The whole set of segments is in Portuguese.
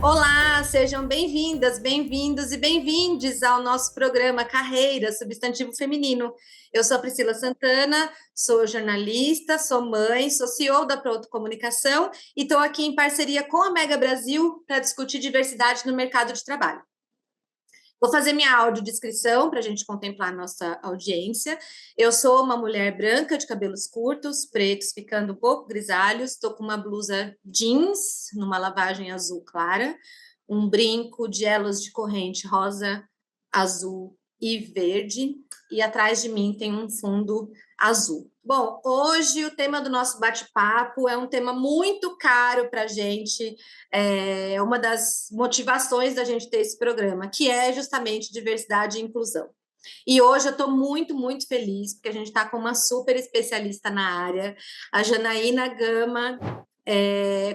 Olá, sejam bem-vindas, bem-vindos e bem-vindes ao nosso programa Carreira Substantivo Feminino. Eu sou a Priscila Santana, sou jornalista, sou mãe, sou CEO da Pronto Comunicação e estou aqui em parceria com a Mega Brasil para discutir diversidade no mercado de trabalho. Vou fazer minha audiodescrição para a gente contemplar a nossa audiência. Eu sou uma mulher branca de cabelos curtos, pretos, ficando um pouco grisalhos. Estou com uma blusa jeans, numa lavagem azul clara, um brinco de elos de corrente rosa, azul e verde. E atrás de mim tem um fundo azul. Bom, hoje o tema do nosso bate-papo é um tema muito caro para a gente, é uma das motivações da gente ter esse programa, que é justamente diversidade e inclusão. E hoje eu estou muito, muito feliz, porque a gente está com uma super especialista na área, a Janaína Gama,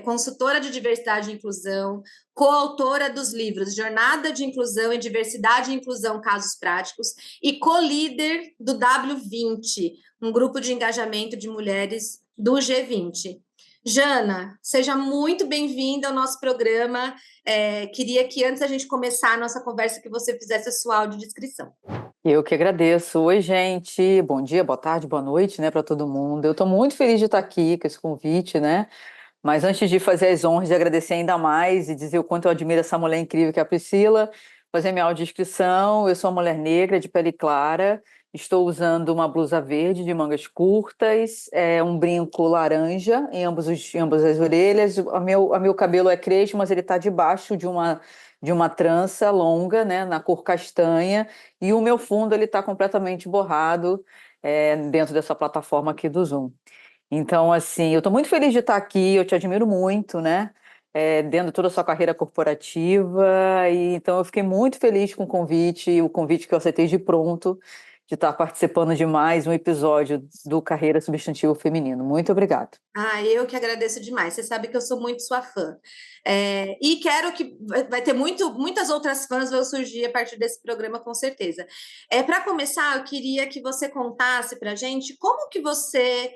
consultora de diversidade e inclusão, coautora dos livros Jornada de Inclusão e Diversidade e Inclusão Casos Práticos e co-líder do W20, um grupo de engajamento de mulheres do G20. Jana, seja muito bem-vinda ao nosso programa. Queria que antes da gente começar a nossa conversa, que você fizesse a sua audiodescrição. Eu que agradeço. Oi, gente. Bom dia, boa tarde, boa noite, né, para todo mundo. Eu estou muito feliz de estar aqui com esse convite, né? Mas antes de fazer as honras, de agradecer ainda mais e dizer o quanto eu admiro essa mulher incrível que é a Priscila, fazer minha audiodescrição. Eu sou uma mulher negra de pele clara, estou usando uma blusa verde de mangas curtas, um brinco laranja em ambas as orelhas. O meu cabelo é crespo, mas ele está debaixo de uma trança longa, né, na cor castanha, e o meu fundo ele está completamente borrado dentro dessa plataforma aqui do Zoom. Então, assim, eu estou muito feliz de estar aqui, eu te admiro muito, né? Dentro de toda a sua carreira corporativa, e então eu fiquei muito feliz com o convite que eu aceitei de pronto, de estar participando de mais um episódio do Carreira Substantivo Feminino. Muito obrigada. Eu que agradeço demais. Você sabe que eu sou muito sua fã. E quero que vai ter muitas outras fãs vão surgir a partir desse programa, com certeza. Para começar, eu queria que você contasse para a gente como que você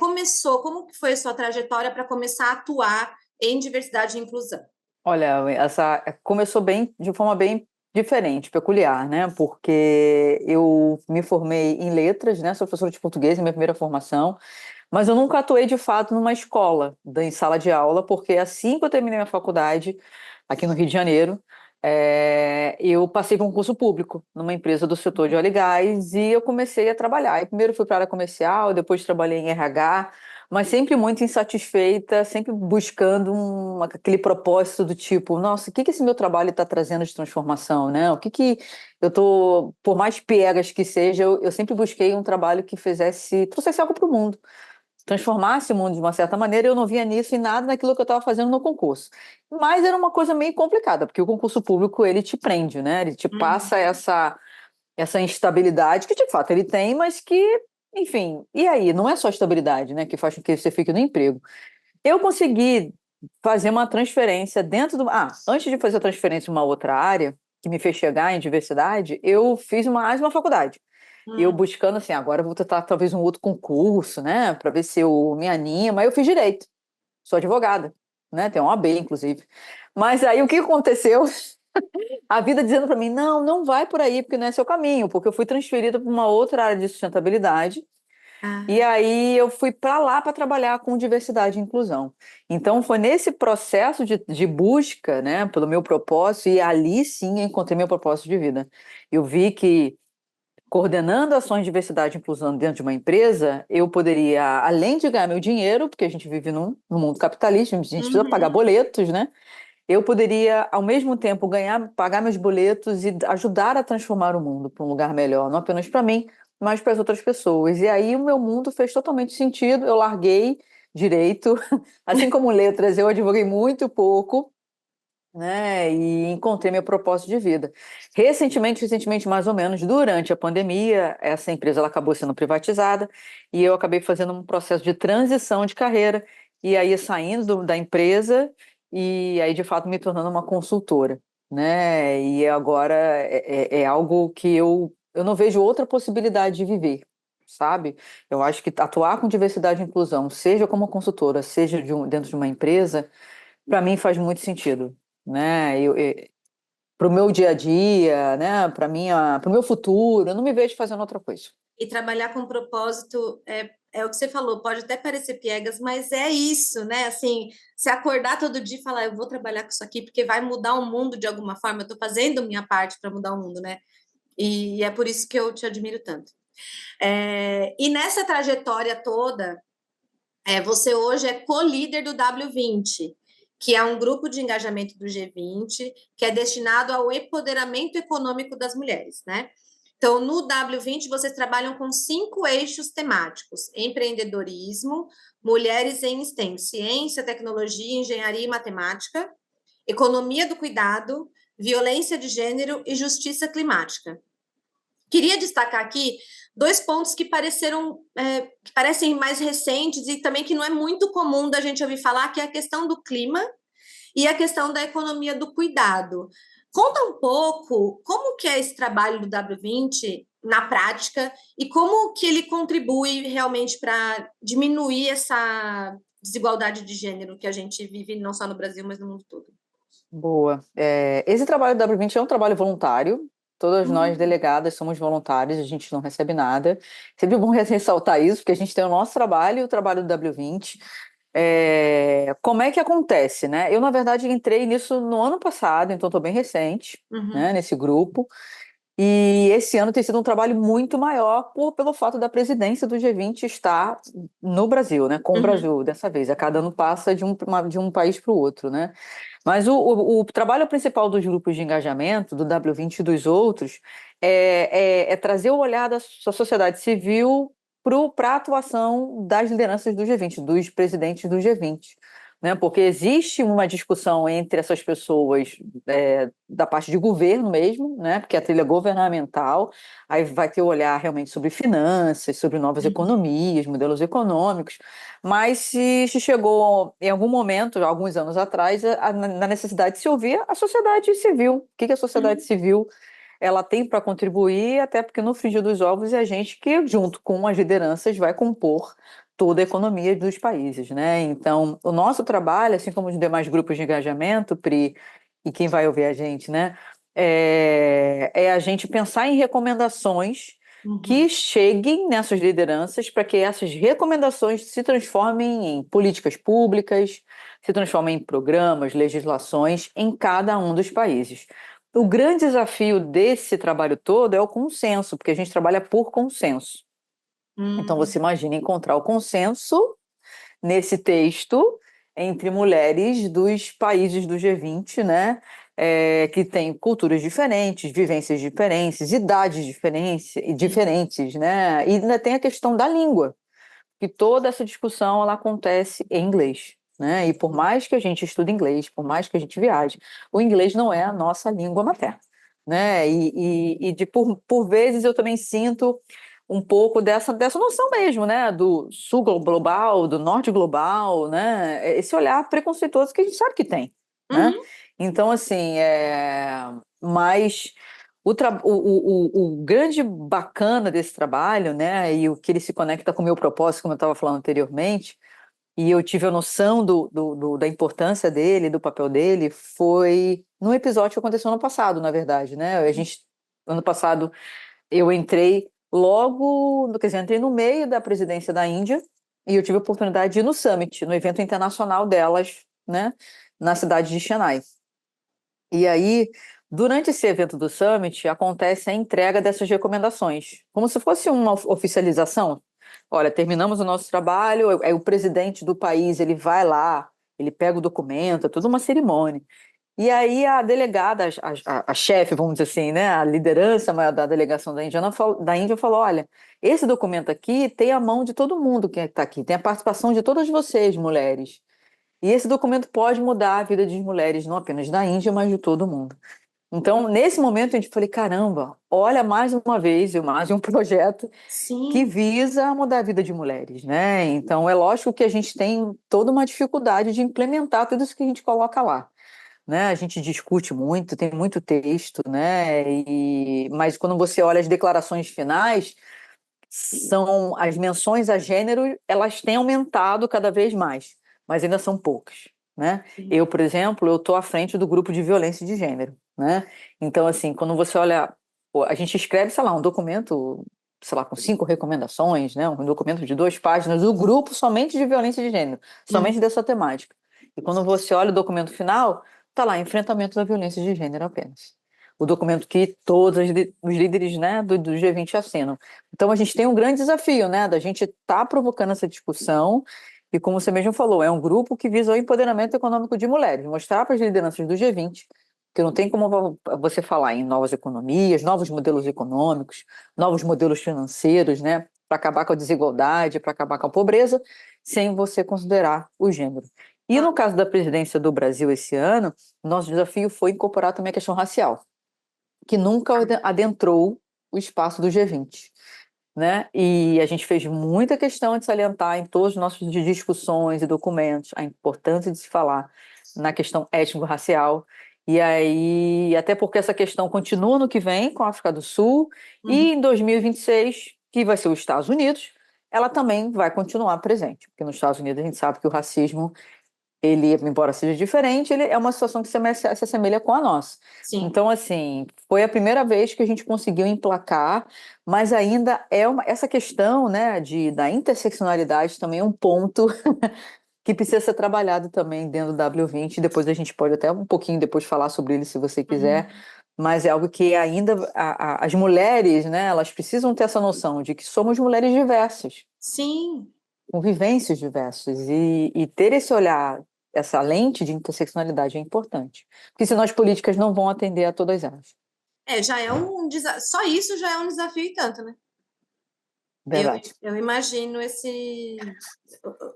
começou, como que foi a sua trajetória para começar a atuar em diversidade e inclusão. Olha, essa começou de forma bem diferente, peculiar, né? Porque eu me formei em letras, né? Sou professora de português, é minha primeira formação. Mas eu nunca atuei de fato numa escola, em sala de aula, porque assim que eu terminei minha faculdade, aqui no Rio de Janeiro, eu passei para um concurso público numa empresa do setor de óleo e gás e eu comecei a trabalhar. E primeiro fui para a área comercial, depois trabalhei em RH, mas sempre muito insatisfeita, sempre buscando aquele propósito do tipo, nossa, o que esse meu trabalho está trazendo de transformação, né? O que eu tô, por mais piegas que seja, eu sempre busquei um trabalho que trouxesse algo para o mundo, transformasse o mundo de uma certa maneira. Eu não via nisso e nada naquilo que eu estava fazendo no concurso. Mas era uma coisa meio complicada, porque o concurso público, ele te prende, né? Ele te passa essa instabilidade que, de fato, ele tem, mas que, enfim, e aí? Não é só estabilidade, né, que faz com que você fique no emprego. Eu consegui fazer uma transferência antes de fazer a transferência em uma outra área, que me fez chegar em diversidade, eu fiz mais uma faculdade. Eu buscando assim, agora eu vou tentar talvez um outro concurso, né, para ver se eu me animo. Aí eu fiz direito, sou advogada, né, tenho uma OAB, inclusive. Mas aí o que aconteceu? A vida dizendo para mim, não, não vai por aí, porque não é seu caminho, porque eu fui transferida para uma outra área de sustentabilidade. E aí eu fui para lá para trabalhar com diversidade e inclusão. Então foi nesse processo de busca, né, pelo meu propósito, e ali sim eu encontrei meu propósito de vida. Eu vi que coordenando ações de diversidade e inclusão dentro de uma empresa, eu poderia, além de ganhar meu dinheiro, porque a gente vive num mundo capitalista, a gente precisa pagar boletos, né? Eu poderia, ao mesmo tempo, pagar meus boletos e ajudar a transformar o mundo para um lugar melhor, não apenas para mim, mas para as outras pessoas. E aí o meu mundo fez totalmente sentido, eu larguei direito, assim como letras, eu advoguei muito pouco, né, e encontrei meu propósito de vida. Recentemente, mais ou menos, durante a pandemia, essa empresa ela acabou sendo privatizada e eu acabei fazendo um processo de transição de carreira e aí saindo da empresa e aí, de fato, me tornando uma consultora. né? E agora é algo que eu não vejo outra possibilidade de viver, sabe? Eu acho que atuar com diversidade e inclusão, seja como consultora, seja dentro de uma empresa, para mim faz muito sentido, né? Para o meu dia a dia, né? Para o meu futuro, eu não me vejo fazendo outra coisa. E trabalhar com propósito é o que você falou, pode até parecer piegas, mas é isso, né? Assim, se acordar todo dia e falar, eu vou trabalhar com isso aqui porque vai mudar o mundo de alguma forma, eu estou fazendo minha parte para mudar o mundo, né? E é por isso que eu te admiro tanto. E nessa trajetória toda, você hoje é co-líder do W20, que é um grupo de engajamento do G20, que é destinado ao empoderamento econômico das mulheres, né? Então, no W20, vocês trabalham com 5 eixos temáticos: empreendedorismo, mulheres em STEM, ciência, tecnologia, engenharia e matemática, economia do cuidado, violência de gênero e justiça climática. Queria destacar aqui 2 pontos que que parecem mais recentes e também que não é muito comum da gente ouvir falar, que é a questão do clima e a questão da economia do cuidado. Conta um pouco como que é esse trabalho do W20 na prática e como que ele contribui realmente para diminuir essa desigualdade de gênero que a gente vive não só no Brasil, mas no mundo todo. Boa. Esse trabalho do W20 é um trabalho voluntário. Todas nós, delegadas, somos voluntários, a gente não recebe nada. Sempre bom ressaltar isso, porque a gente tem o nosso trabalho e o trabalho do W20. Como é que acontece, né? Eu, na verdade, entrei nisso no ano passado, então estou bem recente, né, nesse grupo. E esse ano tem sido um trabalho muito maior pelo fato da presidência do G20 estar no Brasil, né? Com o Brasil dessa vez. A cada ano passa de um país para o outro, né? Mas o trabalho principal dos grupos de engajamento, do W20 e dos outros, é trazer o olhar da sociedade civil para a atuação das lideranças do G20, dos presidentes do G20. Né? Porque existe uma discussão entre essas pessoas da parte de governo mesmo, né? Porque a trilha governamental, aí vai ter o olhar realmente sobre finanças, sobre novas economias, modelos econômicos, mas se chegou em algum momento, alguns anos atrás, na necessidade de se ouvir a sociedade civil. O que a sociedade civil ela tem para contribuir, até porque no frigir dos ovos é a gente que, junto com as lideranças, vai compor toda a economia dos países, né? Então, o nosso trabalho, assim como os demais grupos de engajamento, Pri, e quem vai ouvir a gente, né? A gente pensar em recomendações que cheguem nessas lideranças para que essas recomendações se transformem em políticas públicas, se transformem em programas, legislações em cada um dos países. O grande desafio desse trabalho todo é o consenso, porque a gente trabalha por consenso. Então, você imagina encontrar o consenso nesse texto entre mulheres dos países do G20, né? Que têm culturas diferentes, vivências diferentes, idades diferentes, né? E ainda tem a questão da língua, que toda essa discussão ela acontece em inglês. Né? E por mais que a gente estude inglês, por mais que a gente viaje, o inglês não é a nossa língua materna. Né? Por vezes eu também sinto um pouco dessa noção mesmo, né? Do sul global, do norte global, né? Esse olhar preconceituoso que a gente sabe que tem. Né? Então, assim, mas o grande bacana desse trabalho, né? E o que ele se conecta com o meu propósito, como eu estava falando anteriormente, e eu tive a noção da importância dele, do papel dele, foi num episódio que aconteceu ano passado, na verdade, né? Ano passado, eu entrei quer dizer, entrei no meio da presidência da Índia e eu tive a oportunidade de ir no Summit, no evento internacional delas, né? Na cidade de Chennai. E aí, durante esse evento do Summit, acontece a entrega dessas recomendações, como se fosse uma oficialização. Olha, terminamos o nosso trabalho, aí o presidente do país, ele vai lá, ele pega o documento, é toda uma cerimônia. E aí a delegada, a chefe, vamos dizer assim, né, a liderança maior da delegação da Índia falou, olha, esse documento aqui tem a mão de todo mundo que está aqui, tem a participação de todas vocês, mulheres. E esse documento pode mudar a vida das mulheres, não apenas da Índia, mas de todo mundo. Então, nesse momento, a gente falei, caramba, olha mais uma vez, mais um projeto que Sim. visa mudar a vida de mulheres, né? Então, é lógico que a gente tem toda uma dificuldade de implementar tudo isso que a gente coloca lá. né? A gente discute muito, tem muito texto, né? Mas quando você olha as declarações finais, são as menções a gênero, elas têm aumentado cada vez mais, mas ainda são poucas, né? Eu, por exemplo, eu estou à frente do grupo de violência de gênero, né? Então, assim, quando você olha, pô, a gente escreve, sei lá, um documento, sei lá, com 5 recomendações, né? Um documento de 2 páginas do grupo somente de violência de gênero, Uhum. somente dessa temática. E quando você olha o documento final, tá lá, enfrentamento da violência de gênero apenas. O documento que todos os líderes, né, do G20 assinam. Então, a gente tem um grande desafio, né, da gente estar provocando essa discussão, e como você mesmo falou, é um grupo que visa o empoderamento econômico de mulheres, mostrar para as lideranças do G20 que não tem como você falar em novas economias, novos modelos econômicos, novos modelos financeiros, né, para acabar com a desigualdade, para acabar com a pobreza, sem você considerar o gênero. E no caso da presidência do Brasil esse ano, nosso desafio foi incorporar também a questão racial, que nunca adentrou o espaço do G20, né? E a gente fez muita questão de salientar em todos os nossos discussões e documentos a importância de se falar na questão étnico-racial. E aí, até porque essa questão continua no que vem com a África do Sul, Uhum. e em 2026, que vai ser os Estados Unidos, ela também vai continuar presente, porque nos Estados Unidos a gente sabe que o racismo, ele, embora seja diferente, ele é uma situação que se assemelha com a nossa. Sim. Então, assim, foi a primeira vez que a gente conseguiu emplacar, mas ainda essa questão, né, da interseccionalidade também é um ponto que precisa ser trabalhado também dentro do W20. Depois a gente pode até um pouquinho depois falar sobre ele, se você quiser, Uhum. mas é algo que ainda as mulheres, né, elas precisam ter essa noção de que somos mulheres diversas, Sim. com vivências diversas, e ter esse olhar, essa lente de interseccionalidade é importante, porque senão as políticas não vão atender a todas elas. Já é só isso já é um desafio e tanto, né? Eu, Verdade. eu imagino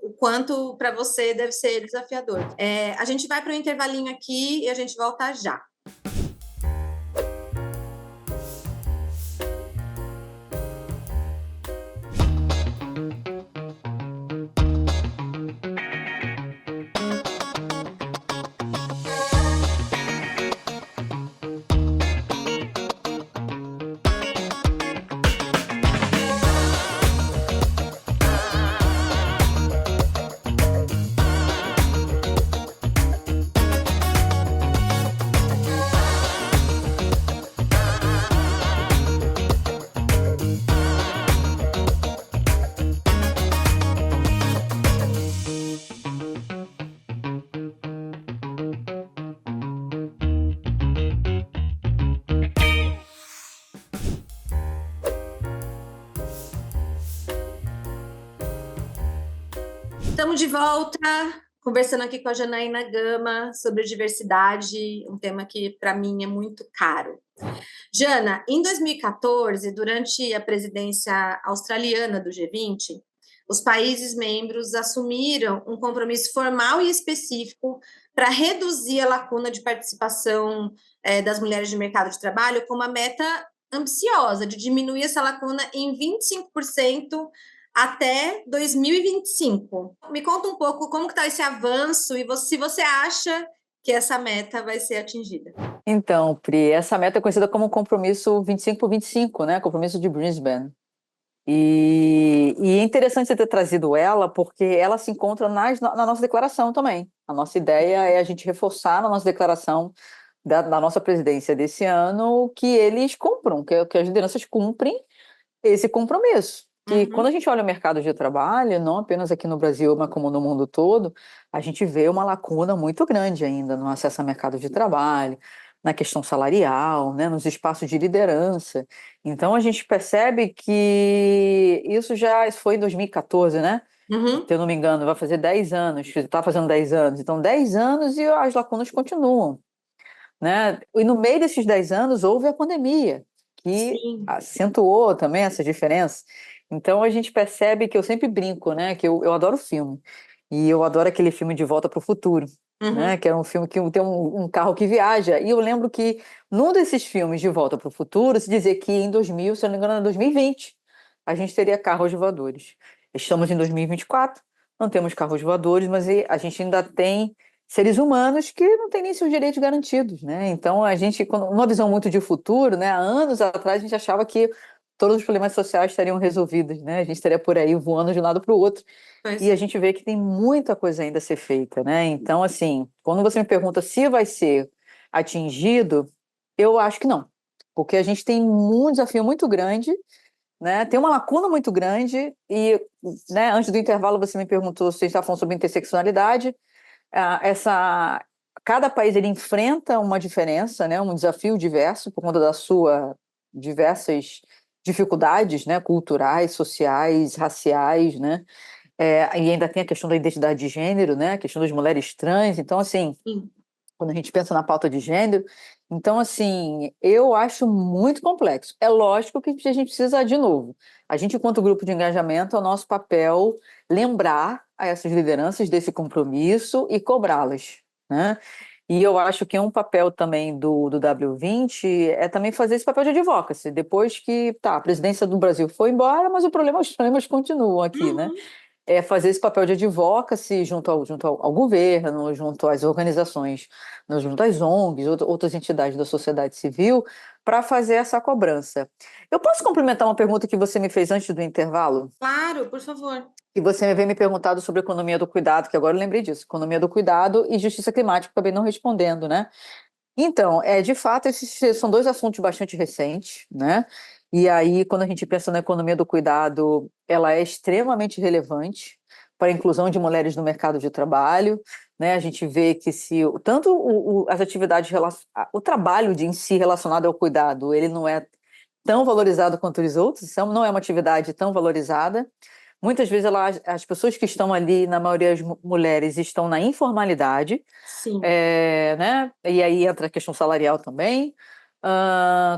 o quanto para você deve ser desafiador. A gente vai para um intervalinho aqui e a gente volta já. Estamos de volta, conversando aqui com a Janaína Gama sobre diversidade, um tema que para mim é muito caro. Jana, em 2014, durante a presidência australiana do G20, os países membros assumiram um compromisso formal e específico para reduzir a lacuna de participação das mulheres no mercado de trabalho, com uma meta ambiciosa de diminuir essa lacuna em 25% até 2025. Me conta um pouco como está esse avanço e se você acha que essa meta vai ser atingida. Então, Pri, essa meta é conhecida como compromisso 25 por 25, né? Compromisso de Brisbane. E é interessante você ter trazido ela, porque ela se encontra na nossa declaração também. A nossa ideia é a gente reforçar na nossa declaração da nossa presidência desse ano que eles cumpram, que as lideranças cumprem esse compromisso. Que quando a gente olha o mercado de trabalho, não apenas aqui no Brasil, mas como no mundo todo, a gente vê uma lacuna muito grande ainda no acesso ao mercado de trabalho, na questão salarial, né, nos espaços de liderança. Então a gente percebe que isso já foi em 2014, né? Uhum. Se eu não me engano, vai fazer 10 anos, está fazendo 10 anos. Então, 10 anos e as lacunas continuam, né? E no meio desses 10 anos houve a pandemia, que Sim. acentuou também essa diferença. Então a gente percebe que eu sempre brinco, né? Que eu adoro filme. E eu adoro aquele filme De Volta para o Futuro, Uhum. né? Que é um filme que tem um carro que viaja. E eu lembro que num desses filmes De Volta para o Futuro se dizia que em 2000, se eu não me engano, em 2020, a gente teria carros voadores. Estamos em 2024, não temos carros voadores, mas a gente ainda tem seres humanos que não têm nem seus direitos garantidos, né? Então, a gente, numa visão muito de futuro, né? Há anos atrás, a gente achava que todos os problemas sociais estariam resolvidos, né? A gente estaria por aí voando de um lado para o outro. Pois E a é. gente vê que tem muita coisa ainda a ser feita, né? Então, assim, quando você me pergunta se vai ser atingido, eu acho que não. Porque a gente tem um desafio muito grande, né? Tem uma lacuna muito grande e, né, antes do intervalo você me perguntou se a gente está falando sobre interseccionalidade. Essa cada país ele enfrenta uma diferença, né, um desafio diverso por conta da sua diversas dificuldades, né, culturais, sociais, raciais, né, e ainda tem a questão da identidade de gênero, né, a questão das mulheres trans. Então, assim, Sim. quando a gente pensa na pauta de gênero, então, assim, eu acho muito complexo. É lógico que a gente precisa, de novo, a gente, enquanto grupo de engajamento, é o nosso papel lembrar a essas lideranças desse compromisso e cobrá-las, né? E eu acho que um papel também do W20 é também fazer esse papel de advocacy. Depois que, tá, a presidência do Brasil foi embora, mas os problemas continuam aqui, né? Uhum. Fazer esse papel de advocacy junto ao governo, junto às organizações, né, junto às ONGs, outras entidades da sociedade civil, para fazer essa cobrança. Eu posso complementar uma pergunta que você me fez antes do intervalo? Claro, por favor. E você me veio me perguntado sobre economia do cuidado, que agora eu lembrei disso, economia do cuidado e justiça climática, acabei não respondendo, né? Então, de fato, esses são dois assuntos bastante recentes, né? E aí, quando a gente pensa na economia do cuidado, ela é extremamente relevante para a inclusão de mulheres no mercado de trabalho, né? A gente vê que se tanto as atividades o trabalho em si relacionado ao cuidado, ele não é tão valorizado quanto os outros, não é uma atividade tão valorizada. Muitas vezes as pessoas que estão ali, na maioria as mulheres, estão na informalidade, Sim. né? E aí entra a questão salarial também.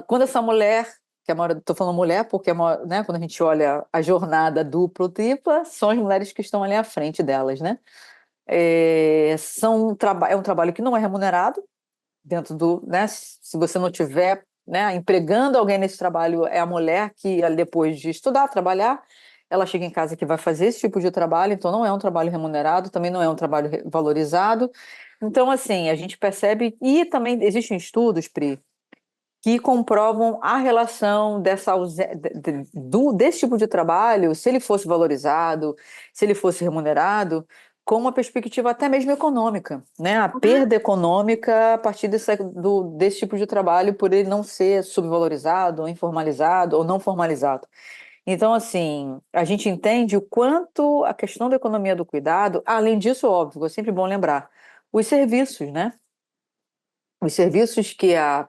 Quando essa mulher, estou falando mulher porque né, quando a gente olha a jornada dupla ou tripla, são as mulheres que estão ali à frente delas, né? É um trabalho que não é remunerado dentro né? Se você não tiver, né, empregando alguém nesse trabalho, é a mulher que depois de estudar, trabalhar, ela chega em casa que vai fazer esse tipo de trabalho, então não é um trabalho remunerado, também não é um trabalho valorizado. Então, assim, a gente percebe, e também existem estudos, Pri, que comprovam a relação desse tipo de trabalho, se ele fosse valorizado, se ele fosse remunerado, com uma perspectiva até mesmo econômica, né? A perda econômica a partir desse tipo de trabalho, por ele não ser subvalorizado, ou informalizado, ou não formalizado. Então, assim, a gente entende o quanto a questão da economia do cuidado, além disso, óbvio, é sempre bom lembrar, os serviços, né? Os serviços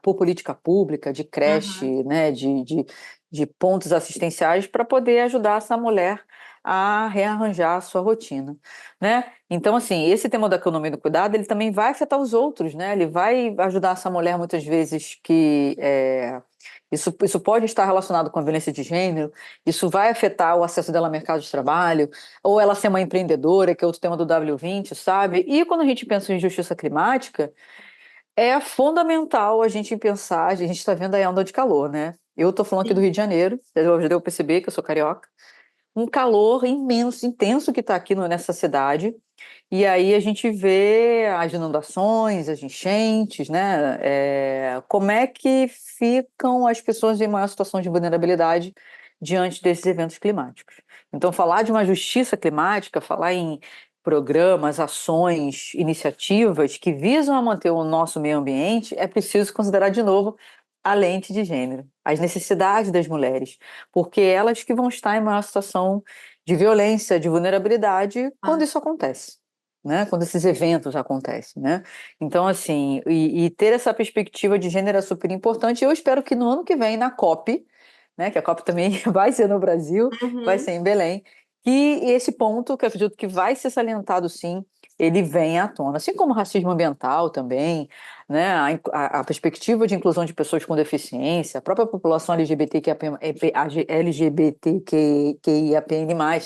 por política pública, de Aham. creche, né, de pontos assistenciais para poder ajudar essa mulher a rearranjar a sua rotina, né? Então, assim, esse tema da economia do cuidado, ele também vai afetar os outros, né? Ele vai ajudar essa mulher, muitas vezes, isso pode estar relacionado com a violência de gênero, isso vai afetar o acesso dela ao mercado de trabalho, ou ela ser uma empreendedora, que é outro tema do W20, sabe? E quando a gente pensa em justiça climática, é fundamental a gente pensar, a gente está vendo aí a onda de calor, né? Eu estou falando aqui do Sim. Rio de Janeiro, já deu para perceber que eu sou carioca. Um calor imenso, intenso que está aqui nessa cidade. E aí a gente vê as inundações, as enchentes, né? Como é que ficam as pessoas em maior situação de vulnerabilidade diante desses eventos climáticos? Então, falar de uma justiça climática, falar em programas, ações, iniciativas que visam a manter o nosso meio ambiente, é preciso considerar de novo a lente de gênero, as necessidades das mulheres, porque elas que vão estar em maior situação de violência, de vulnerabilidade quando Ah, isso acontece, né? Quando esses eventos acontecem, né? Então, assim, e ter essa perspectiva de gênero é super importante. Eu espero que no ano que vem, na COP, né? Que a COP também vai ser no Brasil, vai ser uhum. em Belém, que esse ponto, que eu acredito que vai ser salientado sim, ele vem à tona. Assim como o racismo ambiental também, né? A perspectiva de inclusão de pessoas com deficiência, a própria população LGBTQIAPN+,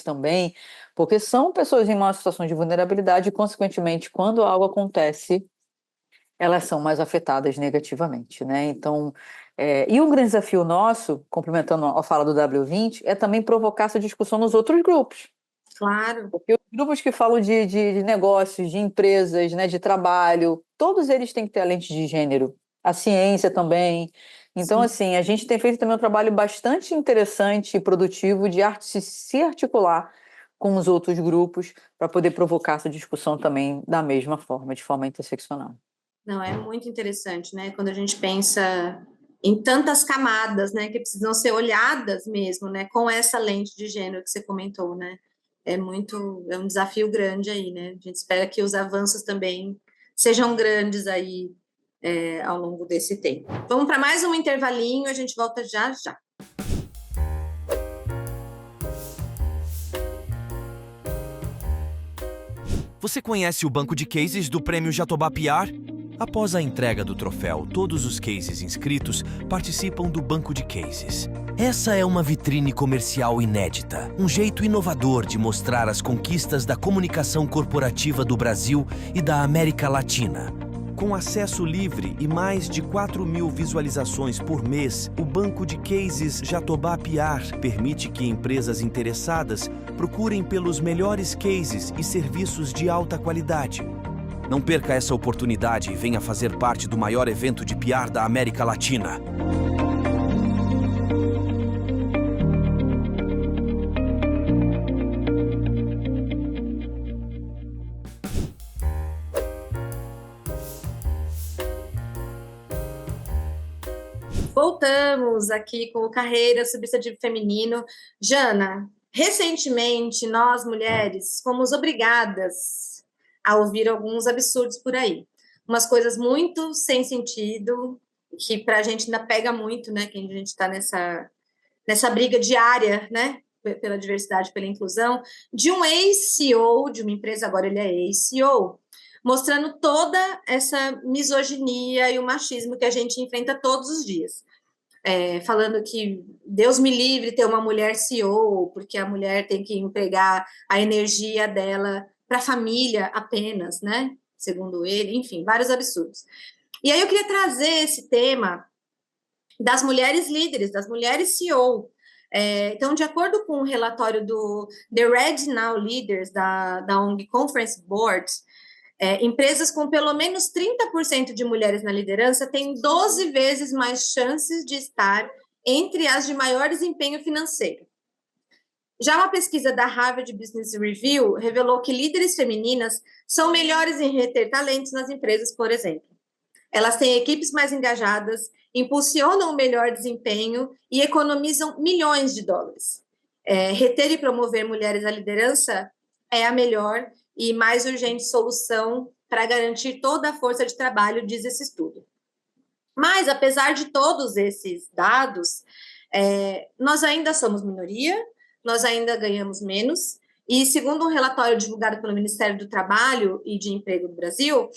também, porque são pessoas em uma situação de vulnerabilidade e, consequentemente, quando algo acontece, elas são mais afetadas negativamente, né? Então, e um grande desafio nosso, complementando a fala do W20, é também provocar essa discussão nos outros grupos, Claro. Porque os grupos que falam de negócios, de empresas, né, de trabalho, todos eles têm que ter a lente de gênero. A ciência também. Então, Sim. assim, a gente tem feito também um trabalho bastante interessante e produtivo de se articular com os outros grupos para poder provocar essa discussão também da mesma forma, de forma interseccional. Não, é muito interessante, né? Quando a gente pensa em tantas camadas, né, que precisam ser olhadas mesmo, né, com essa lente de gênero que você comentou, né? É um desafio grande aí, né? A gente espera que os avanços também sejam grandes aí ao longo desse tempo. Vamos para mais um intervalinho, a gente volta já já. Você conhece o banco de cases do Prêmio Jatobá PR? Após a entrega do troféu, todos os cases inscritos participam do banco de cases. Essa é uma vitrine comercial inédita, um jeito inovador de mostrar as conquistas da comunicação corporativa do Brasil e da América Latina. Com acesso livre e mais de 4.000 visualizações por mês, o banco de cases Jatobá PR permite que empresas interessadas procurem pelos melhores cases e serviços de alta qualidade. Não perca essa oportunidade e venha fazer parte do maior evento de PR da América Latina. Voltamos aqui com o Carreira Substantivo Feminino. Jana, recentemente nós mulheres fomos obrigadas a ouvir alguns absurdos por aí. Umas coisas muito sem sentido, que para a gente ainda pega muito, né? Que a gente está nessa briga diária, né? Pela diversidade, pela inclusão, de um ex-CEO de uma empresa, agora ele é ex-CEO, mostrando toda essa misoginia e o machismo que a gente enfrenta todos os dias. Falando que Deus me livre ter uma mulher CEO, porque a mulher tem que empregar a energia dela para a família apenas, né? Segundo ele, enfim, vários absurdos. E aí eu queria trazer esse tema das mulheres líderes, das mulheres CEO. Então, de acordo com o relatório do The Red Now Leaders, da ONG Conference Board, empresas com pelo menos 30% de mulheres na liderança têm 12 vezes mais chances de estar entre as de maior desempenho financeiro. Já uma pesquisa da Harvard Business Review revelou que líderes femininas são melhores em reter talentos nas empresas, por exemplo. Elas têm equipes mais engajadas, impulsionam o melhor desempenho e economizam milhões de dólares. Reter e promover mulheres à liderança é a melhor e mais urgente solução para garantir toda a força de trabalho, diz esse estudo. Mas, apesar de todos esses dados, nós ainda somos minoria, nós ainda ganhamos menos, e segundo um relatório divulgado pelo Ministério do Trabalho e de Emprego do Brasil,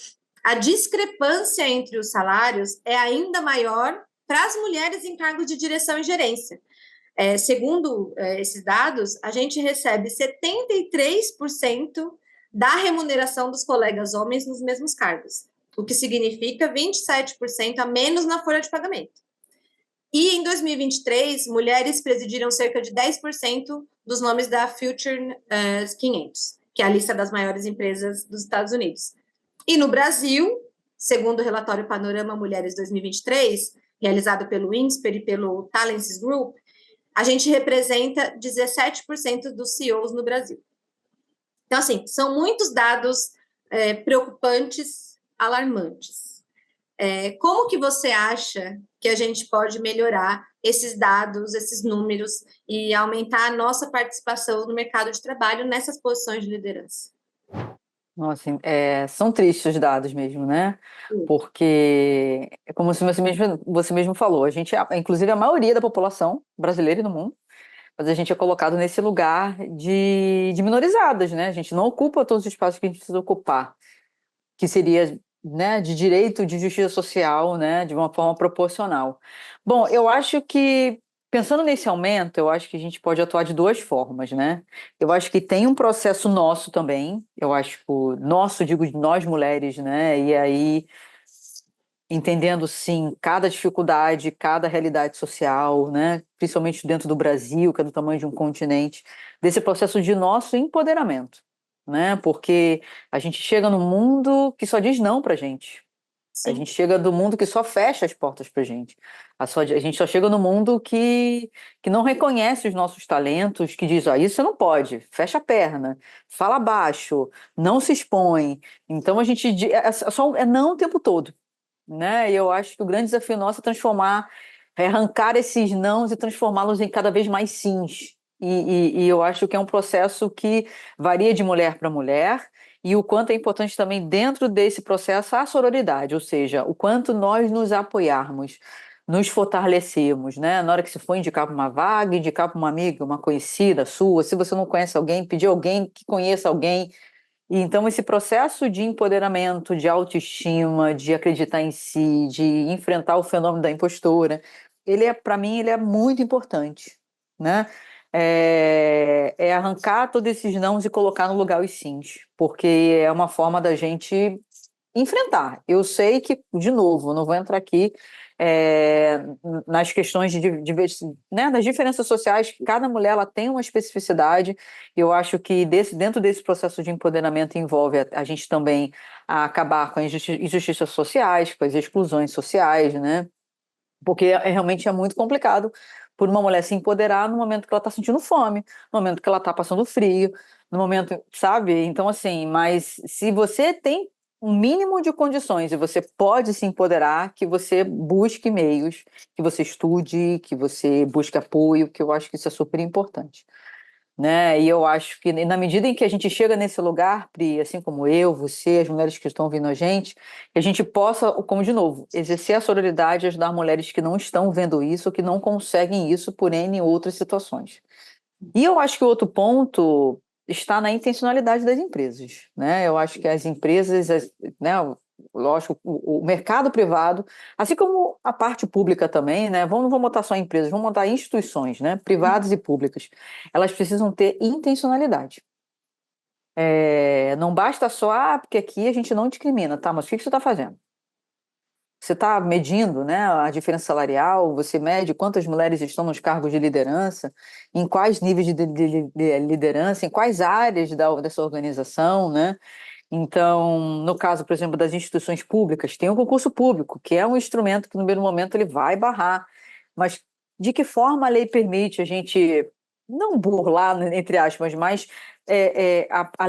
a discrepância entre os salários é ainda maior para as mulheres em cargos de direção e gerência. Segundo esses dados, a gente recebe 73% da remuneração dos colegas homens nos mesmos cargos, o que significa 27% a menos na folha de pagamento. E em 2023, mulheres presidiram cerca de 10% dos nomes da Future 500, que é a lista das maiores empresas dos Estados Unidos. E no Brasil, segundo o relatório Panorama Mulheres 2023, realizado pelo INSPER e pelo Talents Group, a gente representa 17% dos CEOs no Brasil. Então, assim, são muitos dados preocupantes, alarmantes. Como que você acha que a gente pode melhorar esses dados, esses números e aumentar a nossa participação no mercado de trabalho nessas posições de liderança? Nossa, são tristes os dados mesmo, né? Porque, como você mesmo falou, a gente, inclusive a maioria da população brasileira e no mundo, mas a gente é colocado nesse lugar de minorizadas, né? A gente não ocupa todos os espaços que a gente precisa ocupar, que seria, né, de direito de justiça social, né, de uma forma proporcional. Bom, eu acho que, pensando nesse aumento, eu acho que a gente pode atuar de duas formas, né? Eu acho que tem um processo nosso também, eu acho que nosso, digo, de nós mulheres, né, e aí entendendo, sim, cada dificuldade, cada realidade social, né? Principalmente dentro do Brasil, que é do tamanho de um continente, desse processo de nosso empoderamento, né? Porque a gente chega num mundo que só diz não pra gente. A Sim. gente chega do mundo que só fecha as portas pra gente. A gente só chega no mundo que não reconhece os nossos talentos, que diz, ó, isso você não pode, fecha a perna, fala baixo, não se expõe. Então a gente é não o tempo todo, né? E eu acho que o grande desafio nosso é transformar, é arrancar esses nãos e transformá-los em cada vez mais sims. E eu acho que é um processo que varia de mulher para mulher, e o quanto é importante também dentro desse processo a sororidade, ou seja, o quanto nós nos apoiarmos, nos fortalecermos, né? Na hora que se for indicar para uma vaga, indicar para uma amiga, uma conhecida sua, se você não conhece alguém, pedir alguém que conheça alguém. E então, esse processo de empoderamento, de autoestima, de acreditar em si, de enfrentar o fenômeno da impostora, para mim, ele é muito importante, né? É arrancar todos esses nãos e colocar no lugar os sims, porque é uma forma da gente enfrentar. Eu sei que, de novo, não vou entrar aqui é, nas questões né, das diferenças sociais, que cada mulher ela tem uma especificidade. Eu acho que dentro desse processo de empoderamento envolve a gente também a acabar com as injustiças sociais, com as exclusões sociais, né? Porque realmente é muito complicado por uma mulher se empoderar no momento que ela está sentindo fome, no momento que ela está passando frio, no momento, sabe? Então, assim, mas se você tem um mínimo de condições e você pode se empoderar, que você busque meios, que você estude, que você busque apoio, que eu acho que isso é super importante, né? E eu acho que na medida em que a gente chega nesse lugar, Pri, assim como eu, você, as mulheres que estão ouvindo a gente, que a gente possa, como de novo, exercer a sororidade e ajudar mulheres que não estão vendo isso, que não conseguem isso por N outras situações. E eu acho que o outro ponto está na intencionalidade das empresas, né? Eu acho que as empresas, né, lógico, o mercado privado, assim como a parte pública também, né? Não vamos botar só empresas, vamos montar instituições, né? Privadas e públicas. Elas precisam ter intencionalidade. Não basta só, porque aqui a gente não discrimina, tá? Mas o que você está fazendo? Você está medindo, né, a diferença salarial, você mede quantas mulheres estão nos cargos de liderança, em quais níveis de liderança, em quais áreas dessa organização, né? Então, no caso, por exemplo, das instituições públicas, tem o concurso público, que é um instrumento que, no primeiro momento, ele vai barrar. Mas de que forma a lei permite a gente, não burlar, né, entre aspas, mas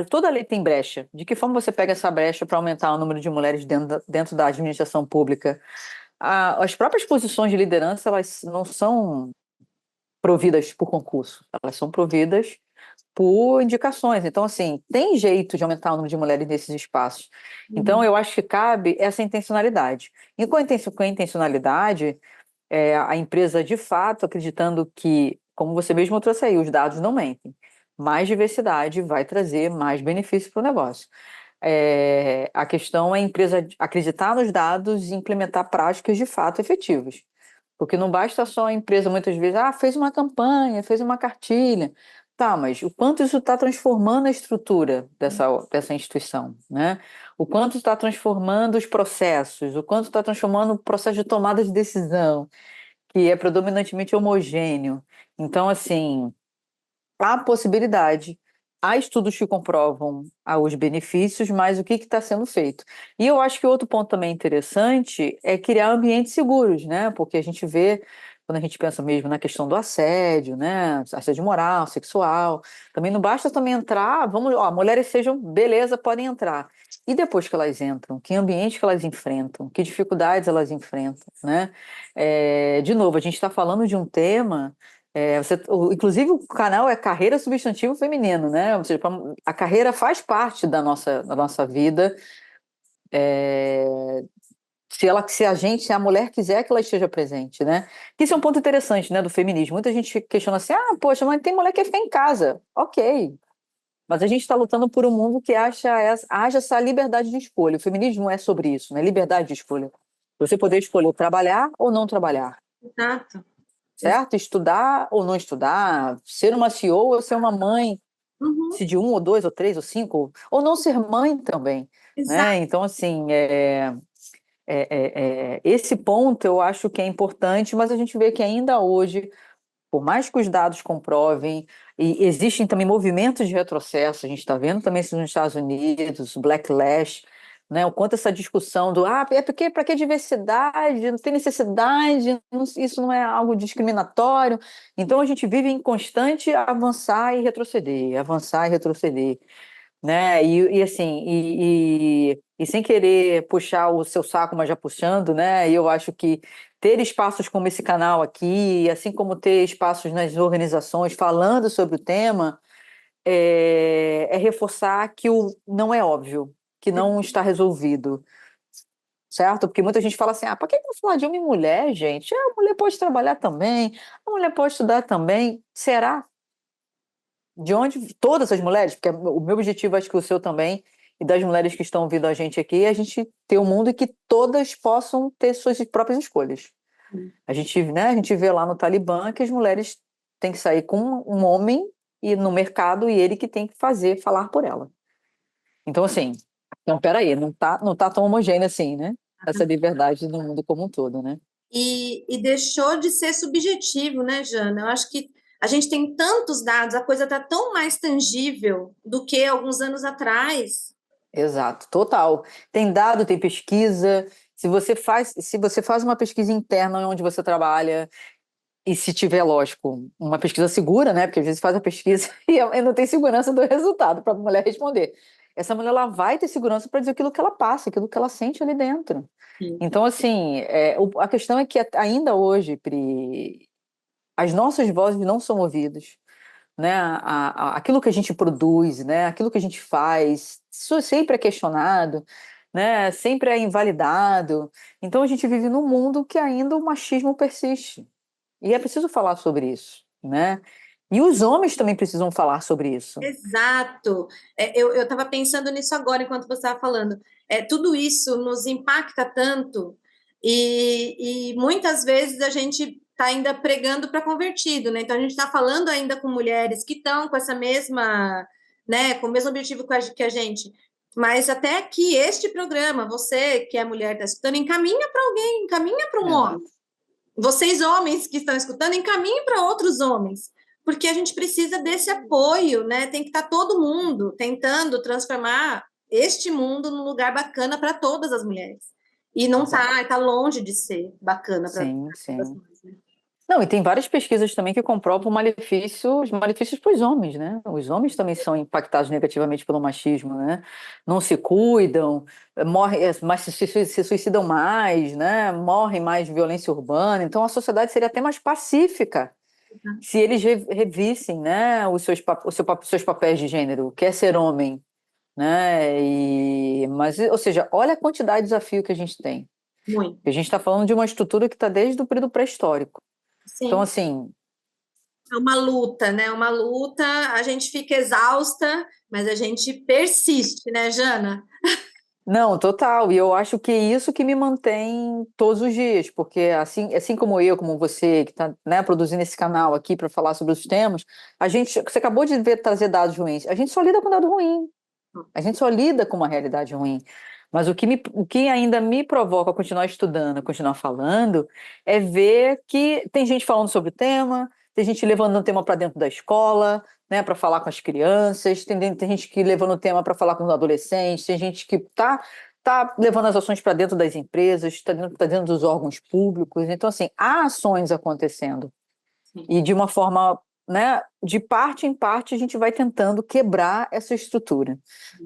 toda a lei tem brecha. De que forma você pega essa brecha para aumentar o número de mulheres dentro da administração pública? As próprias posições de liderança, elas não são providas por concurso, elas são providas por indicações. Então, assim, tem jeito de aumentar o número de mulheres nesses espaços. Então, eu acho que cabe essa intencionalidade. E com a intencionalidade, a empresa, de fato, acreditando que, como você mesmo trouxe aí, os dados não mentem. Mais diversidade vai trazer mais benefício para o negócio. A questão é a empresa acreditar nos dados e implementar práticas de fato efetivas. Porque não basta só a empresa, muitas vezes, fez uma campanha, fez uma cartilha. Tá, mas o quanto isso está transformando a estrutura dessa instituição, né? O quanto está transformando os processos, o quanto está transformando o processo de tomada de decisão, que é predominantemente homogêneo. Então, assim, há possibilidade, há estudos que comprovam os benefícios, mas o que está sendo feito? E eu acho que outro ponto também interessante é criar ambientes seguros, né? Porque a gente vê, quando a gente pensa mesmo na questão do assédio, né? Assédio moral, sexual, também não basta também entrar, mulheres sejam, beleza, podem entrar. E depois que elas entram, que ambiente que elas enfrentam, que dificuldades elas enfrentam, né? De novo, a gente está falando de um tema inclusive o canal é Carreira Substantivo Feminino, né? Ou seja, a carreira faz parte da nossa vida. é, se a mulher quiser que ela esteja presente, né? Isso é um ponto interessante, né, do feminismo. Muita gente questiona assim, poxa, mas tem mulher que quer ficar em casa. Ok, mas a gente está lutando por um mundo que haja essa liberdade de escolha. O feminismo é sobre isso, né? Liberdade de escolha. Você poder escolher trabalhar ou não trabalhar. Exato. Certo? Estudar ou não estudar, ser uma CEO ou ser uma mãe, Uhum. se de um ou dois ou três ou cinco, ou não ser mãe também, né? Exato. Então, assim, Esse ponto eu acho que é importante, mas a gente vê que ainda hoje, por mais que os dados comprovem, e existem também movimentos de retrocesso, a gente está vendo também isso nos Estados Unidos, o backlash, né, o quanto essa discussão do é porque para que diversidade, não tem necessidade, isso não é algo discriminatório. Então a gente vive em constante avançar e retroceder, né? E assim, e sem querer puxar o seu saco, mas já puxando, né? E eu acho que ter espaços como esse canal aqui, assim como ter espaços nas organizações falando sobre o tema, é reforçar que o não é óbvio, que não está resolvido, certo? Porque muita gente fala assim, para que vamos falar de homem e mulher, gente? A mulher pode trabalhar também, a mulher pode estudar também. Será? De onde todas as mulheres, porque o meu objetivo, acho que o seu também, e das mulheres que estão ouvindo a gente aqui, é a gente ter um mundo em que todas possam ter suas próprias escolhas. A gente vê lá no Talibã que as mulheres têm que sair com um homem e no mercado e ele que tem que falar por ela. Então, assim, então, peraí, não tá tão homogêneo assim, né? Essa liberdade no mundo como um todo, né? E deixou de ser subjetivo, né, Jana? Eu acho que a gente tem tantos dados, a coisa está tão mais tangível do que alguns anos atrás. Exato, total. Tem dado, tem pesquisa. Se você faz uma pesquisa interna onde você trabalha, e se tiver, lógico, uma pesquisa segura, né? Porque às vezes faz a pesquisa e não tem segurança do resultado para a mulher responder. Essa mulher ela vai ter segurança para dizer aquilo que ela passa, aquilo que ela sente ali dentro. Sim. Então, assim, a questão é que ainda hoje, Pri, as nossas vozes não são ouvidas, né? Aquilo que a gente produz, né? Aquilo que a gente faz, isso sempre é questionado, né? Sempre é invalidado. Então a gente vive num mundo que ainda o machismo persiste. E é preciso falar sobre isso, né? E os homens também precisam falar sobre isso. Exato. Eu estava pensando nisso agora enquanto você estava falando. Tudo isso nos impacta tanto e muitas vezes a gente está ainda pregando para convertido, né? Então a gente está falando ainda com mulheres que estão com essa mesma, né, com o mesmo objetivo que a gente. Mas até que este programa, você que é mulher está escutando, encaminha para alguém, encaminha para um homem. Exato. Vocês, homens que estão escutando, encaminhem para outros homens, porque a gente precisa desse apoio, né? Tem que estar todo mundo tentando transformar este mundo num lugar bacana para todas as mulheres. E não tá longe de ser bacana para Sim, todas sim. nós, né? Não, e tem várias pesquisas também que comprovam malefícios para os homens, né? Os homens também são impactados negativamente pelo machismo, né? Não se cuidam, morrem, mas se suicidam mais, né? Morrem mais de violência urbana. Então a sociedade seria até mais pacífica se eles revissem, né? Seus papéis de gênero, quer ser homem, né? Mas, ou seja, olha a quantidade de desafio que a gente tem. Muito. A gente está falando de uma estrutura que está desde o período pré-histórico. Então, Sim. assim, É uma luta, né? Uma luta, a gente fica exausta, mas a gente persiste, né, Jana? não, total. E eu acho que é isso que me mantém todos os dias, porque assim como eu, como você, que está, né, produzindo esse canal aqui para falar sobre os temas, você acabou de trazer dados ruins. A gente só lida com dado ruim. A gente só lida com uma realidade ruim. Mas o que ainda me provoca a continuar estudando, a continuar falando, é ver que tem gente falando sobre o tema, tem gente levando o tema para dentro da escola, né, para falar com as crianças, tem gente que levando o tema para falar com os adolescentes, tem gente que tá levando as ações para dentro das empresas, está dentro dos órgãos públicos. Então, assim, há ações acontecendo. Sim. E de uma forma, né, de parte em parte, a gente vai tentando quebrar essa estrutura,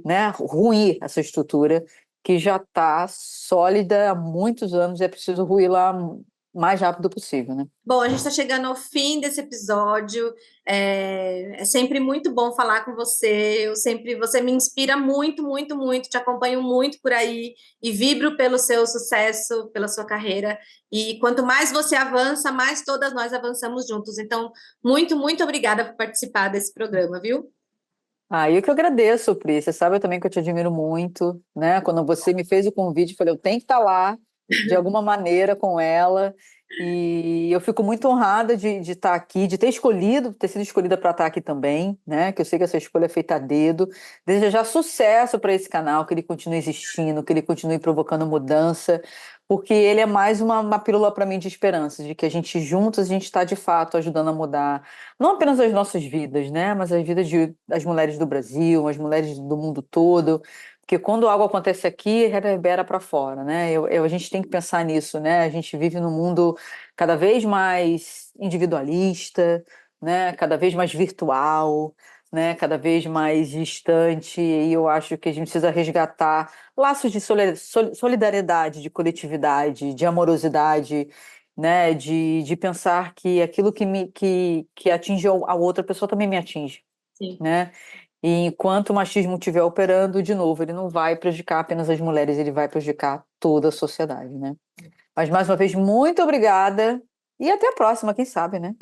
né, ruir essa estrutura que já está sólida há muitos anos e é preciso ruí-la o mais rápido possível, né? Bom, a gente está chegando ao fim desse episódio. É sempre muito bom falar com você. Você me inspira muito, muito, muito. Te acompanho muito por aí e vibro pelo seu sucesso, pela sua carreira. E quanto mais você avança, mais todas nós avançamos juntos. Então, muito, muito obrigada por participar desse programa, viu? Eu que agradeço, Pri. Você sabe eu também que eu te admiro muito, né? Quando você me fez o convite, eu falei, eu tenho que estar lá, de alguma maneira, com ela. E eu fico muito honrada de estar aqui, de ter sido escolhida para estar aqui também, né? Que eu sei que essa escolha é feita a dedo. Desejar sucesso para esse canal, que ele continue existindo, que ele continue provocando mudança, porque ele é mais uma pílula para mim de esperança, de que a gente juntos, a gente está de fato ajudando a mudar, não apenas as nossas vidas, né? Mas as vidas das mulheres do Brasil, as mulheres do mundo todo. Porque quando algo acontece aqui, reverbera para fora, né? A gente tem que pensar nisso, né? A gente vive num mundo cada vez mais individualista, né? Cada vez mais virtual, né? Cada vez mais distante. E eu acho que a gente precisa resgatar laços de solidariedade, de coletividade, de amorosidade, né? De pensar que aquilo que atinge a outra pessoa também me atinge, Sim. né? E enquanto o machismo estiver operando, de novo, ele não vai prejudicar apenas as mulheres, ele vai prejudicar toda a sociedade, né? Mas, mais uma vez, muito obrigada e até a próxima, quem sabe, né?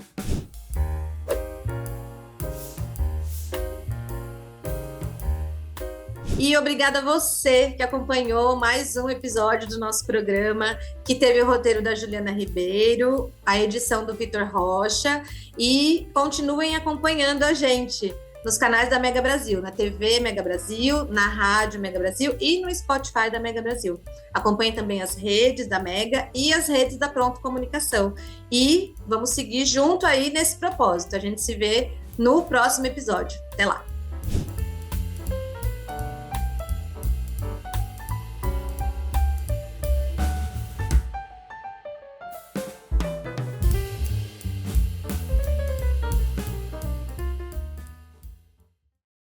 E obrigada a você que acompanhou mais um episódio do nosso programa, que teve o roteiro da Juliana Ribeiro, a edição do Vitor Rocha, e continuem acompanhando a gente nos canais da Mega Brasil, na TV Mega Brasil, na Rádio Mega Brasil e no Spotify da Mega Brasil. Acompanhe também as redes da Mega e as redes da Pronto Comunicação. E vamos seguir junto aí nesse propósito. A gente se vê no próximo episódio. Até lá!